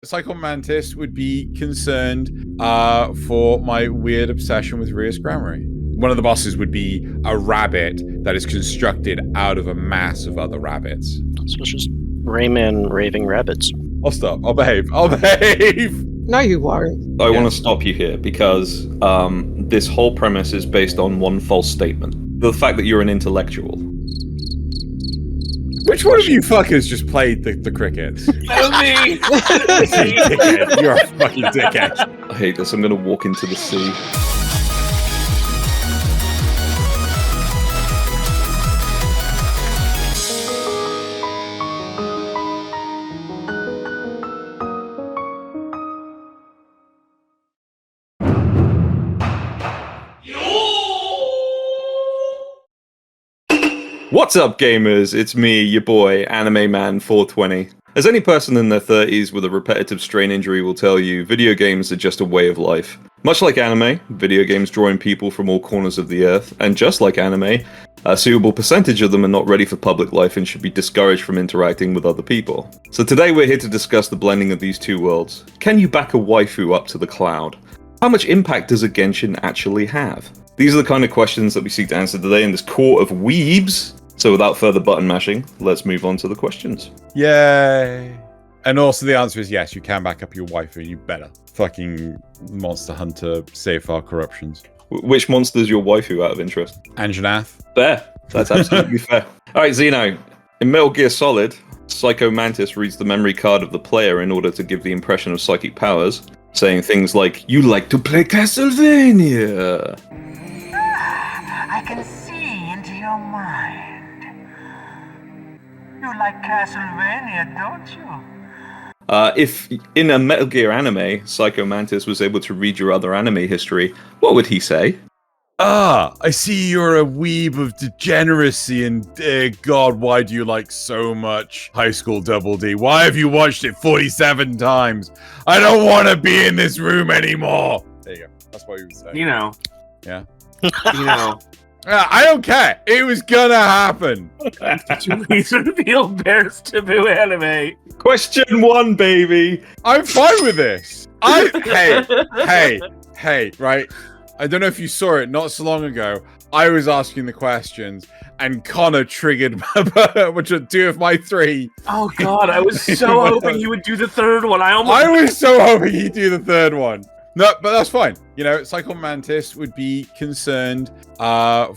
Psychomantis would be concerned for my weird obsession with Rias Grammary. One of the bosses would be a rabbit that is constructed out of a mass of other rabbits. So it's just Rayman raving rabbits. I'll stop. I'll behave. I'll behave. No, you won't. I want to stop you here because this whole premise is based on one false statement. The fact that you're an intellectual. Which one of you fuckers just played the crickets? That was me! Dickhead. You're a fucking dickhead. I hate this. I'm going to walk into the sea. What's up, gamers? It's me, your boy, Anime Man 420. As any person in their 30s with a repetitive strain injury will tell you, video games are just a way of life. Much like anime, video games draw in people from all corners of the earth, and just like anime, a suitable percentage of them are not ready for public life and should be discouraged from interacting with other people. So today we're here to discuss the blending of these two worlds. Can you back a waifu up to the cloud? How much impact does a Genshin actually have? These are the kind of questions that we seek to answer today in this court of weebs. So without further button mashing, let's move on to the questions. Yay. And also the answer is yes, you can back up your waifu. You better. Fucking Monster Hunter, save our corruptions. Which monster is your waifu out of interest? Anjanath. Fair. That's absolutely fair. Alright, Xeno. In Metal Gear Solid, Psycho Mantis reads the memory card of the player in order to give the impression of psychic powers, saying things like, "You like to play Castlevania." I can see into your mind. You like Castlevania, don't you? If in a Metal Gear anime, Psycho Mantis was able to read your other anime history, what would he say? Ah, I see you're a weeb of degeneracy and dear God, why do you like so much High School Double D? Why have you watched it 47 times? I don't want to be in this room anymore. There you go. That's what he would say. You know. Yeah. You know. I don't care. It was gonna happen. Please reveal Bear's taboo anime. Question 1, baby! I'm fine with this. Hey, right? I don't know if you saw it not so long ago. I was asking the questions, and Connor triggered which are 2 of my 3. Oh God, I was so hoping you would do the third one. I was so hoping he'd do the third one. No, but that's fine. You know, Psychomantis would be concerned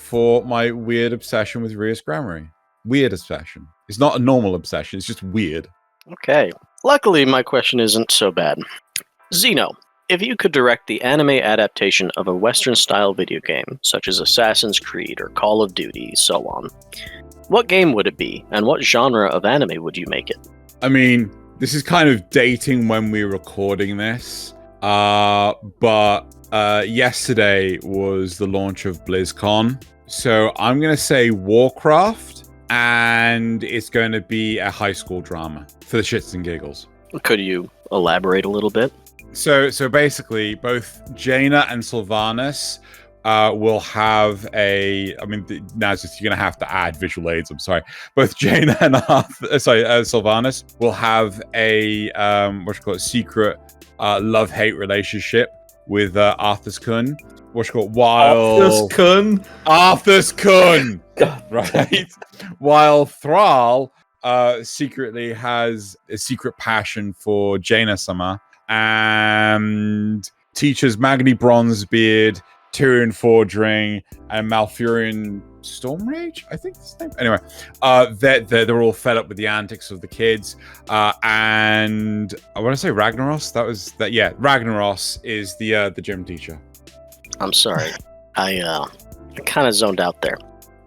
for my weird obsession with Rias Grammary. Weird obsession. It's not a normal obsession, it's just weird. Okay. Luckily, my question isn't so bad. Xeno, if you could direct the anime adaptation of a Western-style video game, such as Assassin's Creed or Call of Duty, so on, what game would it be, and what genre of anime would you make it? I mean, this is kind of dating when we're recording this. But yesterday was the launch of BlizzCon. So I'm going to say Warcraft, and it's going to be a high school drama for the shits and giggles. Could you elaborate a little bit? So basically, both Jaina and Sylvanas will have a... I mean, now it's just, you're going to have to add visual aids, I'm sorry. Both Jaina and Sylvanas will have a, secret... love-hate relationship with Arthas Kun. What's it called? Arthas Kun! Right? While Thrall secretly has a secret passion for Jaina-sama and teaches Magni Bronzebeard, Tyrion Fordring, and Malfurion Stormrage, I think that's his name. Anyway, they're all fed up with the antics of the kids, and I want to say Ragnaros. Ragnaros is the gym teacher. I'm sorry, I kind of zoned out there.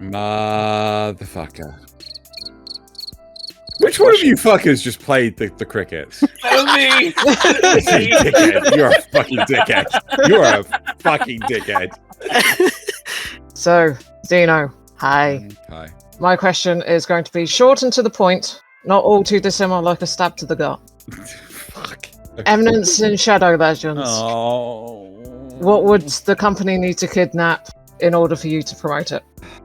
Motherfucker. Which one of you fuckers just played the crickets? That was me. Dickhead. You're a fucking dickhead. You're a fucking dickhead. So, Xeno, hi. Hi. My question is going to be short and to the point, not all too dissimilar like a stab to the gut. Fuck. Eminence in Shadow Legends. Oh. What would the company need to kidnap in order for you to promote it?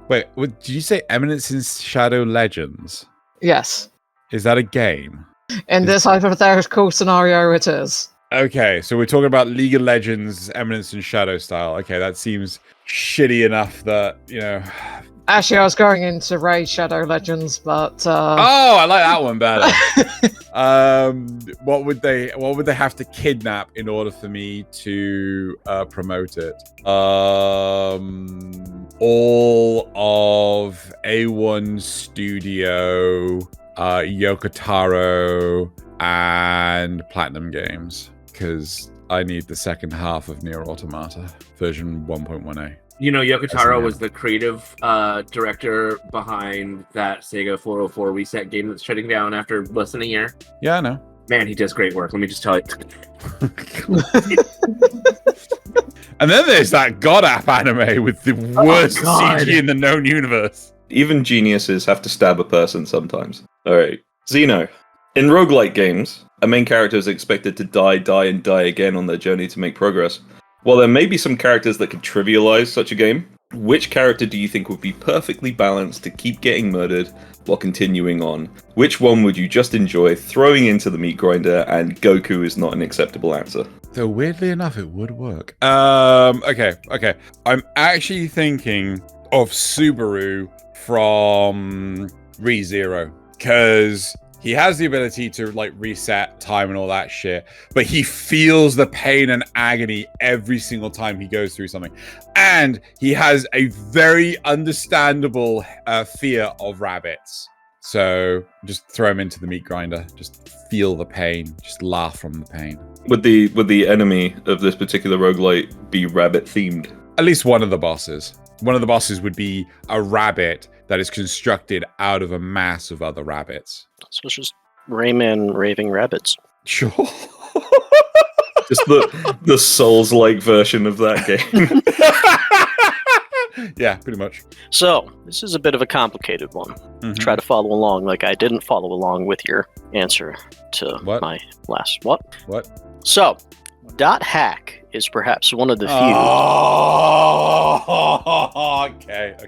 Wait, did you say Eminence in Shadow Legends? Yes. Is that a game? In this hypothetical scenario, it is. Okay, so we're talking about League of Legends, Eminence and Shadow style. Okay, that seems shitty enough that, Actually, I was going into Raid Shadow Legends, but Oh, I like that one better. What would they have to kidnap in order for me to promote it? All of A1 Studio, Yokotaro, and Platinum Games, because I need the second half of Nier Automata version 1.1a. You know, Yokotaro was the creative director behind that Sega 404 Reset game that's shutting down after less than a year. Yeah, I know. Man, he does great work. Let me just tell you. And then there's that God app anime with the worst CG in the known universe. Even geniuses have to stab a person sometimes. Alright. Xeno. In roguelike games, a main character is expected to die, and die again on their journey to make progress. While there may be some characters that could trivialize such a game, which character do you think would be perfectly balanced to keep getting murdered while continuing on? Which one would you just enjoy throwing into the meat grinder, and Goku is not an acceptable answer? Though weirdly enough, it would work. Okay. I'm actually thinking of Subaru from ReZero, because he has the ability to like reset time and all that shit, but he feels the pain and agony every single time he goes through something. And he has a very understandable fear of rabbits. So just throw him into the meat grinder. Just feel the pain. Just laugh from the pain. Would the enemy of this particular roguelite be rabbit themed? At least one of the bosses. One of the bosses would be a rabbit that is constructed out of a mass of other rabbits. So it's just Rayman raving rabbits. Sure. Just the Souls-like version of that game. Yeah, pretty much. So, this is a bit of a complicated one. Mm-hmm. Try to follow along like I didn't follow along with your answer to my last... What? So, dothack is perhaps one of the few... Oh,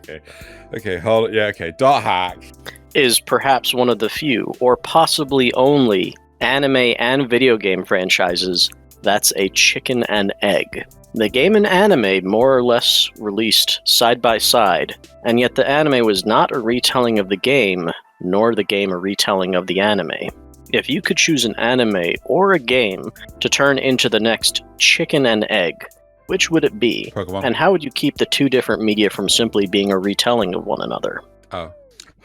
okay. Hold on. Yeah, okay. dothack is perhaps one of the few, or possibly only, anime and video game franchises that's a chicken and egg. The game and anime more or less released side by side, and yet the anime was not a retelling of the game, nor the game a retelling of the anime. If you could choose an anime or a game to turn into the next chicken and egg, which would it be? Pokemon. And how would you keep the two different media from simply being a retelling of one another? Oh.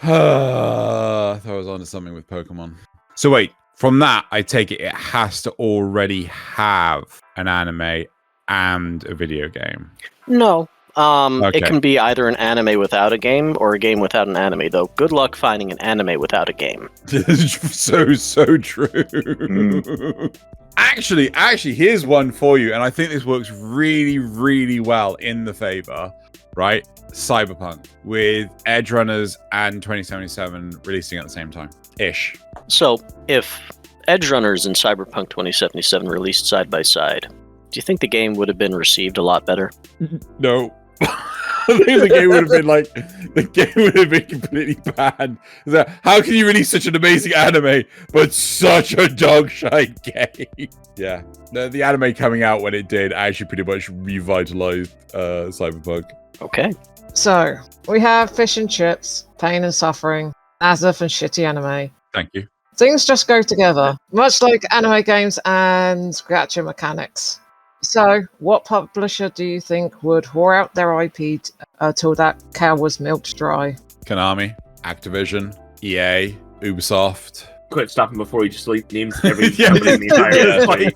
I thought I was onto something with Pokemon. So wait, from that, I take it has to already have an anime and a video game. No. Okay. It can be either an anime without a game or a game without an anime, though. Good luck finding an anime without a game. so true. Actually, here's one for you, and I think this works really, really well in the favor, right? Cyberpunk, with Edge Runners and 2077 releasing at the same time. Ish. So, if Edge Runners and Cyberpunk 2077 released side by side, do you think the game would have been received a lot better? No. I think the game would have been completely banned. How can you release such an amazing anime, but such a dog shite game? Yeah. The anime coming out when it did actually pretty much revitalized Cyberpunk. Okay. So, we have fish and chips, pain and suffering, Azov and shitty anime. Thank you. Things just go together, much like anime games and gacha mechanics. So, what publisher do you think would whore out their IP till that cow was milked dry? Konami, Activision, EA, Ubisoft. Quit stopping before you just names every company in the entire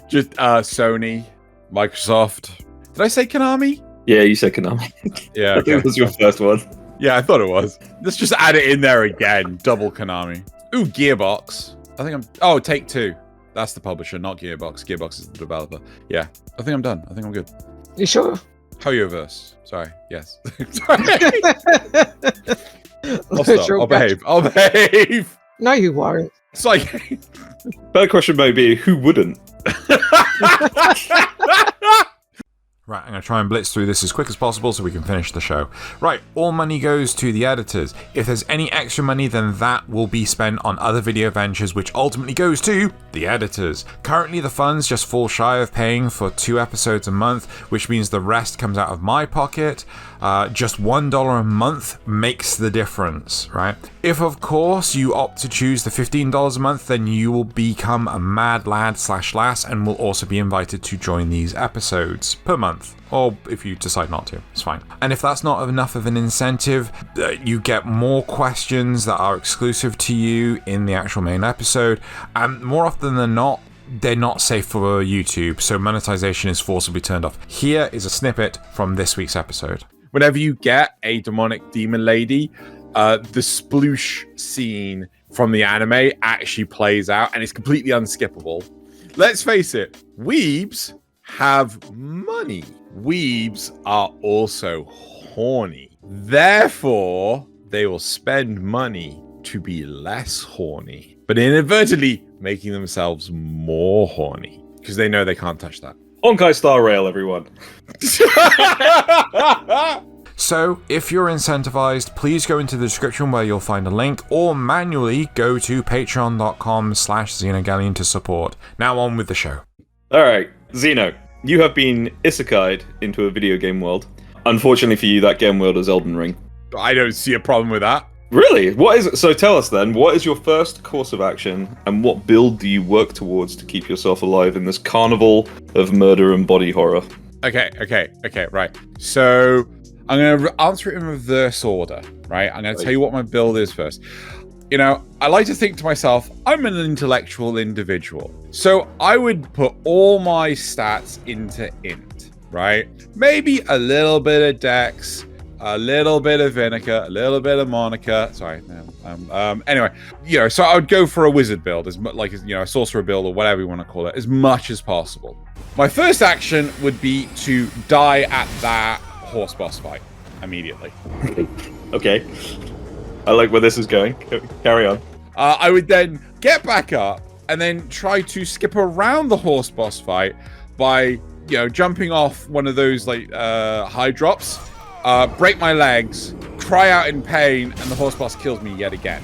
Just Sony, Microsoft. Did I say Konami? Yeah, you said Konami. Yeah, I think it was your first one. Yeah, I thought it was. Let's just add it in there again. Double Konami. Ooh, Gearbox. I think I'm... Oh, Take-Two. That's the publisher, not Gearbox. Gearbox is the developer. Yeah, I think I'm done. I think I'm good. You sure? Hoyoverse. Sorry. Yes. Sorry. I'll stop. I'll behave. No, you won't. It's like... Better question may be, who wouldn't? Right, I'm going to try and blitz through this as quick as possible so we can finish the show. Right, all money goes to the editors. If there's any extra money, then that will be spent on other video ventures, which ultimately goes to the editors. Currently, the funds just fall shy of paying for 2 episodes a month, which means the rest comes out of my pocket. Just $1 a month makes the difference, right? If, of course, you opt to choose the $15 a month, then you will become a mad lad/lass and will also be invited to join these episodes per month. Or if you decide not to, it's fine. And if that's not enough of an incentive, you get more questions that are exclusive to you in the actual main episode. And more often than not, they're not safe for YouTube, so monetization is forcibly turned off. Here is a snippet from this week's episode. Whenever you get a demonic demon lady, the sploosh scene from the anime actually plays out, and it's completely unskippable. Let's face it, weebs have money. Weebs are also horny. Therefore, they will spend money to be less horny, but inadvertently making themselves more horny because they know they can't touch that. Honkai Star Rail, everyone. So, if you're incentivized, please go into the description where you'll find a link, or manually go to patreon.com/Xenogelion to support. Now on with the show. Alright, Xeno, you have been isekai'd into a video game world. Unfortunately for you, that game world is Elden Ring. I don't see a problem with that. Really? What is it? So tell us then, what is your first course of action, and what build do you work towards to keep yourself alive in this carnival of murder and body horror? Okay, right. So, I'm going to answer it in reverse order, right? I'm going to tell you what my build is first. You know, I like to think to myself, I'm an intellectual individual. So I would put all my stats into int, right? Maybe a little bit of dex, a little bit of vinegar, a little bit of monica. Sorry. Anyway, you know, so I would go for a wizard build, as much like, you know, a sorcerer build or whatever you want to call it, as much as possible. My first action would be to die at that horse boss fight immediately. Okay. I like where this is going. Carry on. I would then get back up and then try to skip around the horse boss fight by, you know, jumping off one of those like high drops, break my legs, cry out in pain, and the horse boss kills me yet again.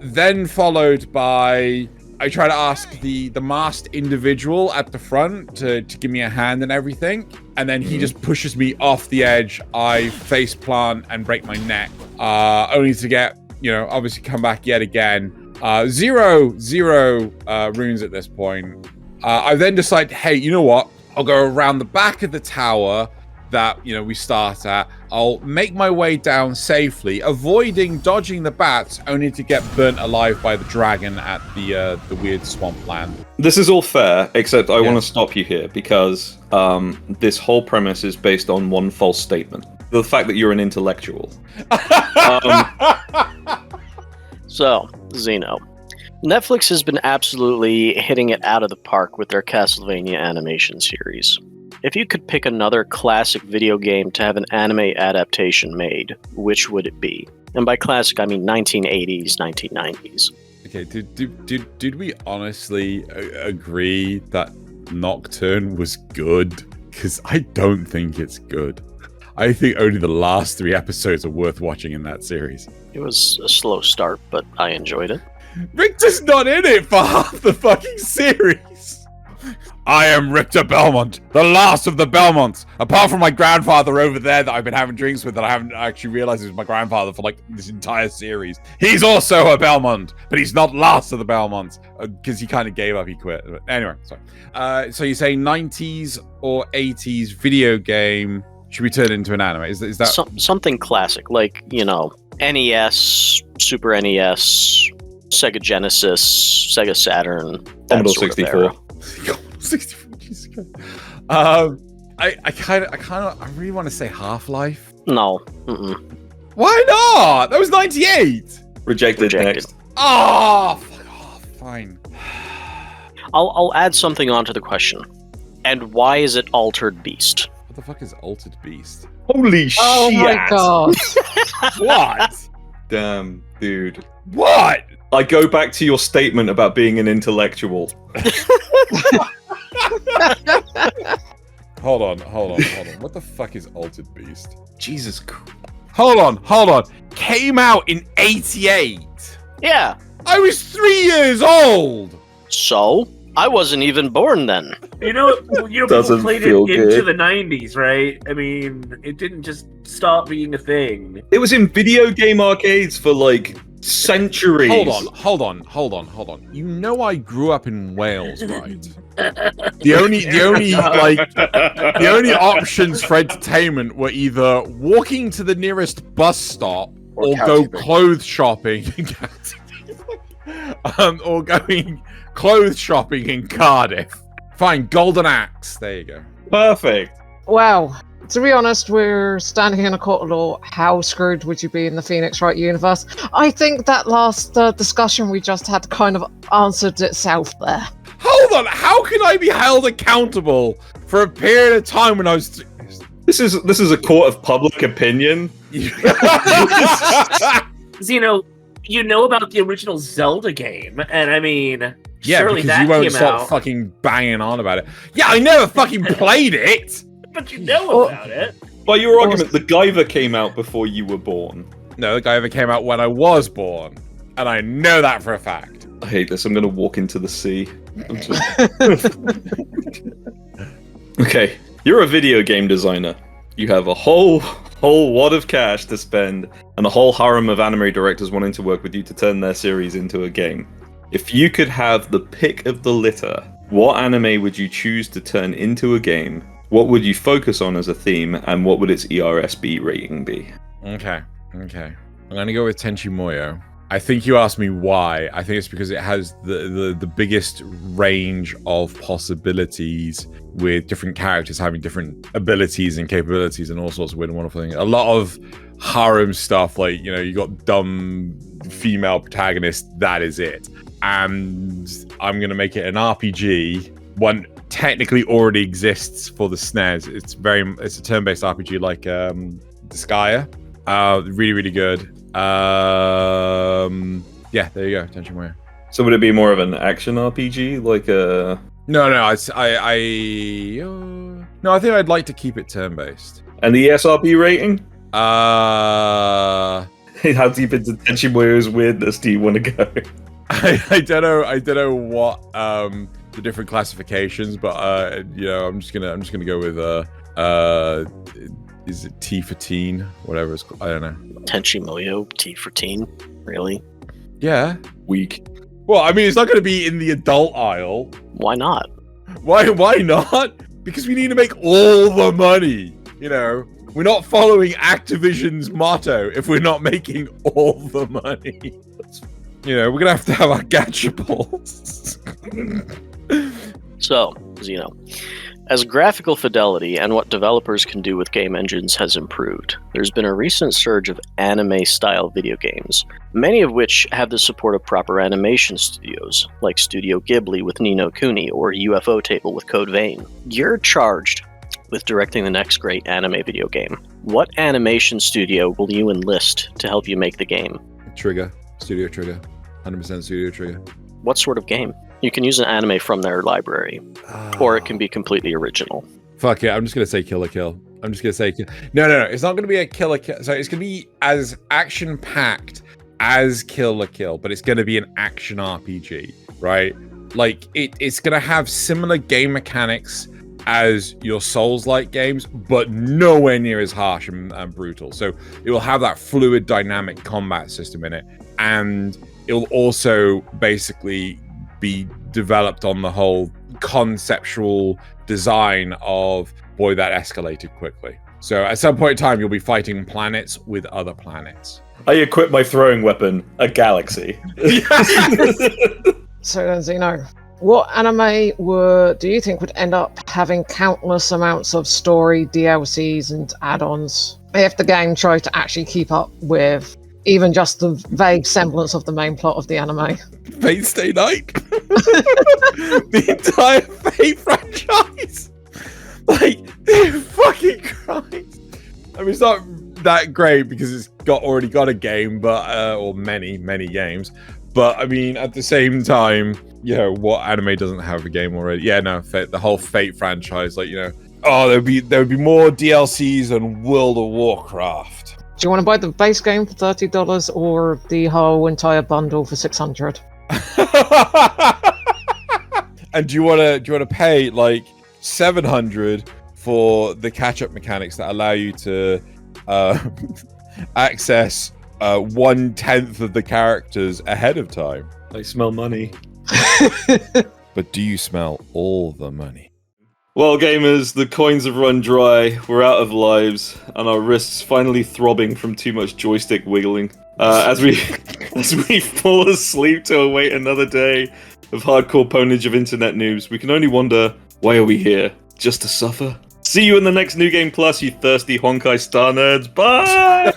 Then followed by, I try to ask the masked individual at the front to give me a hand and everything, and then he just pushes me off the edge. I face plant and break my neck, only to get, you know, obviously come back yet again. Zero runes at this point. I then decide, hey, you know what? I'll go around the back of the tower that, you know, we start at. I'll make my way down safely, dodging the bats, only to get burnt alive by the dragon at the weird swamp land. This is all fair, except I want to stop you here because this whole premise is based on one false statement: the fact that you're an intellectual. So, Xeno. Netflix has been absolutely hitting it out of the park with their Castlevania animation series. If you could pick another classic video game to have an anime adaptation made, which would it be? And by classic, I mean 1980s, 1990s. Okay, did we honestly agree that Nocturne was good? Because I don't think it's good. I think only the last 3 episodes are worth watching in that series. It was a slow start, but I enjoyed it. Richter's not in it for half the fucking series. I am Richter Belmont, the last of the Belmonts. Apart from my grandfather over there that I've been having drinks with that I haven't actually realized is my grandfather for like this entire series. He's also a Belmont, but he's not last of the Belmonts because he kind of gave up, he quit. But anyway, sorry. So you say 90s or 80s video game should be turned into an anime? Is that something classic, like, you know, NES, Super NES, Sega Genesis, Sega Saturn, that Commodore sort 64. of 64. Jesus Christ. I really want to say Half-Life. No. Why not? That was 98. Rejected. Next. Oh, fuck off. Fine. I'll add something onto the question. And why is it Altered Beast? What the fuck is Altered Beast? Holy shit! Oh my god. What? Damn, dude. What? I go back to your statement about being an intellectual. Hold on. What the fuck is Altered Beast? Jesus Christ. Hold on. Came out in 88. Yeah. I was 3 years old. So I wasn't even born then. People Doesn't played it feel into good. the 90s, right? I mean, it didn't just stop being a thing. It was in video game arcades for like centuries. Hold on. You know I grew up in Wales, right? The only options for entertainment were either walking to the nearest bus stop or go clothes shopping. Or going clothes shopping in Cardiff. Fine, Golden Axe. There you go. Perfect. Well, to be honest, we're standing in a court of law. How screwed would you be in the Phoenix Wright universe? I think that last discussion we just had kind of answered itself there. Hold on, how can I be held accountable for a period of time when I was... This is a court of public opinion. Xeno, you know about the original Zelda game, and I mean, Yeah, surely because that you won't came stop out. fucking banging on about it. Yeah, I never fucking played it! But you know about it. By your argument, the Guyver came out before you were born. No, the guy ever came out when I was born. And I know that for a fact. I hate this. I'm gonna walk into the sea. Okay, you're a video game designer. You have a whole wad of cash to spend, and a whole harem of anime directors wanting to work with you to turn their series into a game. If you could have the pick of the litter, what anime would you choose to turn into a game? What would you focus on as a theme, and what would its ERSB rating be? Okay. I'm gonna go with Tenchi Muyo. I think you asked me why. I think it's because it has the biggest range of possibilities with different characters having different abilities and capabilities and all sorts of weird and wonderful things. A lot of harem stuff, like, you know, you got dumb female protagonist, that is it. And I'm gonna make it an RPG. One technically already exists for the SNES. It's a turn-based RPG like Disgaea. Really good. Yeah, there you go. Tenchi Muyo. So would it be more of an action RPG, like a? No. No, I think I'd like to keep it turn-based. And the ESRB rating? How How deep into Tenchi Muyo's weirdness do you want to go? I don't know what the different classifications, but you know, I'm just gonna go with is it T for teen? Whatever it's called. I don't know. Tenchi Muyo, T for teen. Really? Yeah. Weak. Well, I mean, it's not going to be in the adult aisle. Why not? Why not? Because we need to make all the money. You know, we're not following Activision's motto if we're not making all the money. You know, we're going to have our gachables. So, Xeno, as graphical fidelity and what developers can do with game engines has improved, there's been a recent surge of anime-style video games, many of which have the support of proper animation studios, like Studio Ghibli with Ni no Kuni or UFO Table with Code Vein. You're charged with directing the next great anime video game. What animation studio will you enlist to help you make the game? Studio Trigger. 100% Studio Trigger. What sort of game? You can use an anime from their library, or it can be completely original. Fuck it, I'm just gonna say Kill la Kill. I'm just gonna say no. It's not gonna be a Kill la Kill. So it's gonna be as action-packed as Kill la Kill, but it's gonna be an action RPG, right? Like it's gonna have similar game mechanics as your Souls-like games, but nowhere near as harsh and brutal. So it will have that fluid, dynamic combat system in it, and it will also basically be developed on the whole conceptual design of, boy, that escalated quickly. So at some point in time, you'll be fighting planets with other planets. I equip my throwing weapon, a galaxy. So then, Xeno, what anime do you think would end up having countless amounts of story, DLCs, and add-ons if the game tried to actually keep up with even just the vague semblance of the main plot of the anime? Fate Stay Night? The entire Fate franchise? Like, fucking Christ. I mean, it's not that great because it's already got a game, but or many games. But I mean, at the same time, you know, what anime doesn't have a game already? Yeah, no, the whole Fate franchise, like, you know, Oh, there would be more DLCs than World of Warcraft. Do you want to buy the base game for $30 or the whole entire bundle for $600? And do you want to pay like $700 for the catch-up mechanics that allow you to access 1/10 of the characters ahead of time? I smell money. But do you smell all the money? Well, gamers, the coins have run dry, we're out of lives, and our wrists finally throbbing from too much joystick wiggling. As we fall asleep to await another day of hardcore ponage of internet news, we can only wonder, why are we here? Just to suffer? See you in the next New Game Plus, you thirsty Honkai Star nerds. Bye!